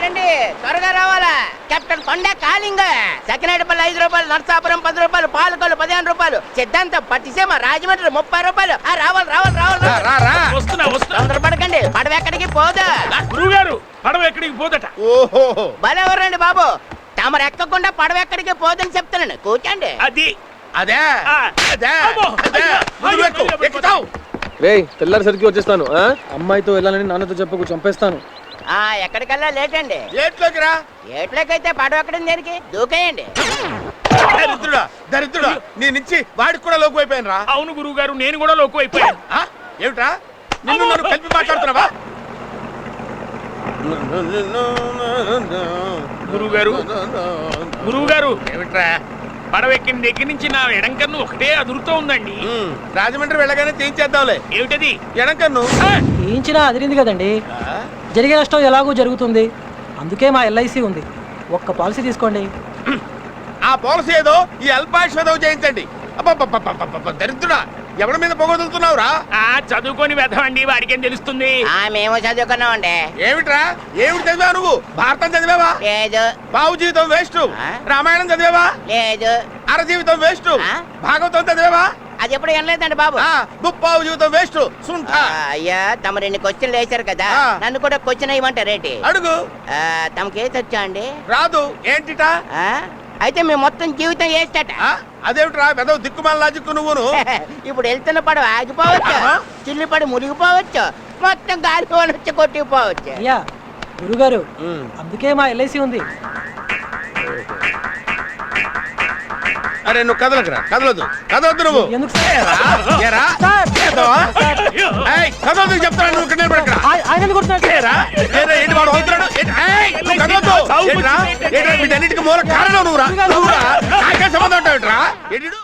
రండి త్వరగా రావాలా. కెప్టెన్ కొండ కాలింగ్. సకినేటిపల్లి 5 రూపాయలు, నర్సాపురం 10 రూపాయలు, పాలకొల్లు 15 రూపాయలు, సిద్ధాంతం పట్టిసీమ రాజమండ్రి 30 రూపాయలు. రావాలి. తొందరపడకండి, పడవ ఎక్కడికి పోదు. గురువుగారు పడవ ఎక్కడికి పోదట. ఓహో బలెవరండి బాబు, తమరు ఎక్కకుండా పడవ ఎక్కడికి పోదని చెప్తున్నాను. కూర్చోండి. అది అదే అదే అమ్మో, అదే ముందుకు ఎక్కు, ఎక్కుతావు. రేయ్ తెల్లారిసరికి వచ్చేస్తాను. అమ్మాయితో వెళ్ళాలని నాన్నతో చెప్పకు, చంపేస్తాను. ఎక్కడికల్లా లేట్ అండి. ఏట్లోకి రా. ఏట్లోకైతే పడవ ఎక్కడి దేనికి దూకేయండి. దరిద్రుడా దరిద్రుడా, నీ నుంచి వాడికి కూడా లోకు అయిపోయాను రా. అవును గురువుగారు, నేను కూడా లోకు అయిపోయాను. ఏమిట్రా నిన్ను నన్ను కలిపి మాట్లాడుతున్నావా? గురువుగారు ఏమిట్రా? పడవ ఎక్కిన దగ్గర నుంచి నా ఎడంకన్ను ఒకటే అదురుతూ ఉందండి. రాజమండ్రి వెళ్ళగానే తీయించేద్దాంలే. ఏమిటది? ఎడంకన్ను తీయించినా అదిరింది కదండి. జరిగే నష్టం ఎలాగో జరుగుతుంది, అందుకే మా ఎల్ఐసి ఉంది. ఒక్క పాలసీ తీసుకోండి. ఆ పాలసీ ఏదో ఈ అల్పాయుష్ ఏదో చేయించండి. దరిద్రుడా, ఎవరి మీద పొగదులుతున్నావురా? చదువుకొని వెధవండి, వాడికేం తెలుస్తుంది. మేము చదువుకున్నామండి. ఏమిట్రా ఏమిటి చదివా నువ్వు? భారతం చదివావా? లేదు. బావు జీవితం వేస్ట్. రామాయణం చదివావా? లేదు. అర జీవితం వేస్ట్. భాగవతం చదివావా? అది ఎప్పుడు వినలేదండి బాబు. ముప్పావు జీవితం వేస్ట్. అయ్యా తమ 2 క్వశ్చన్లు వేశారు కదా, నన్ను కూడా క్వశ్చన్ వేయమంటారేంటి? అడుగు. తమకేసి వచ్చా అండి? రాదు. ఏంటిటా? అయితే మేము మొత్తం జీవితం వేస్తట. అదేమిట్రా పెద్ద దిక్కుమాల లాజిక్కు నువ్వును. ఇప్పుడు వెళ్తున్న పడవ ఆగిపోవచ్చు, చిల్లి పడి మునిగిపోవచ్చు, మొత్తం గాలిపోని వచ్చి కొట్టుకుపోవచ్చు. అయ్యా గురుగారు, అందుకే మా ఎల్ఐసి ఉంది. అరే నువ్వు కదలకురా, కదలొద్దు నువ్వు. ఎందుకు కదలొద్దు చెప్తాను. నువ్వు ఇక్కడ నిలబడకురా. ఆయన ఎందుకు కొడుతున్నాడు? ఏంటి వాడు అవుతున్నాడు? వీటన్నిటికీ మూల కారణం నువ్వురా. నాకే సంబంధం ఉంటావు.